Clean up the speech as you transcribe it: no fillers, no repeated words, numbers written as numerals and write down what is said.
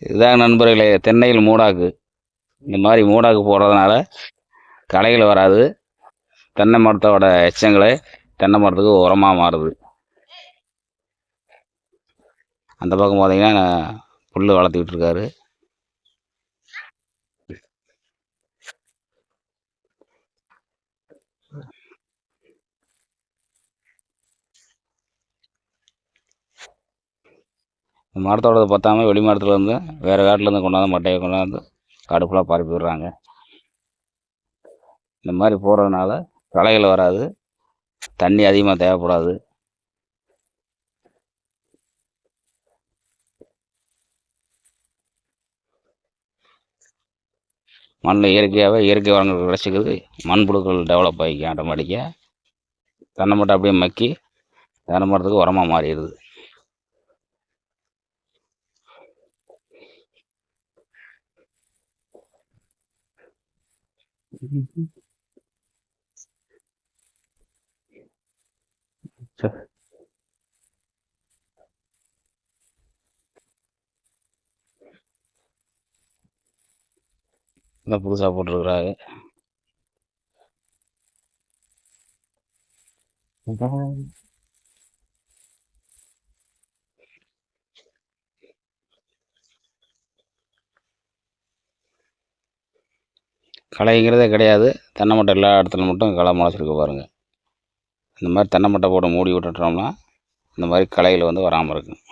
இதுதான் நண்பர்களே தென்னையில் மூடாக்கு. இந்த மாதிரி மூடாக்கு போடுறதுனால களைகள் வராது. தென்னை மரத்தோட எச்சங்களே தென்னை மரத்துக்கு உரமாக மாறுது. அந்த பக்கம் பார்த்தீங்கன்னா புல் வளர்த்துக்கிட்டு இருக்காரு. மரத்தோடது பத்தாம வெளி மரத்துலேருந்து வேறு காட்டிலேருந்து கொண்டாந்து மட்டையை கொண்டாந்து காடு ஃபுல்லாக பரப்பி விடுறாங்க. இந்த மாதிரி போடுறதுனால களைகள் வராது, தண்ணி அதிகமாக தேவைப்படாது. மண்ணில் இயற்கை உரங்கள் கிடச்சிக்குது. மண்புழுக்கள் டெவலப் ஆகிக்கும் ஆட்டோமேட்டிக்காக. தென்னை மட்டை அப்படியே மக்கி தென்னை மரத்துக்கு உரமாக மாறிடுது. இதான் புதுசாக போட்டிருக்கிறாங்க. களைங்கிறதே கிடையாது. தென்னை மட்டை எல்லா இடத்துல மட்டும் களை முளைச்சிருக்கு பாருங்கள். இந்த மாதிரி தென்னை மட்டை போட்டு மூடி விட்டுட்டோம்னா இந்த மாதிரி களைகள் வந்து வராமல் இருக்கும்.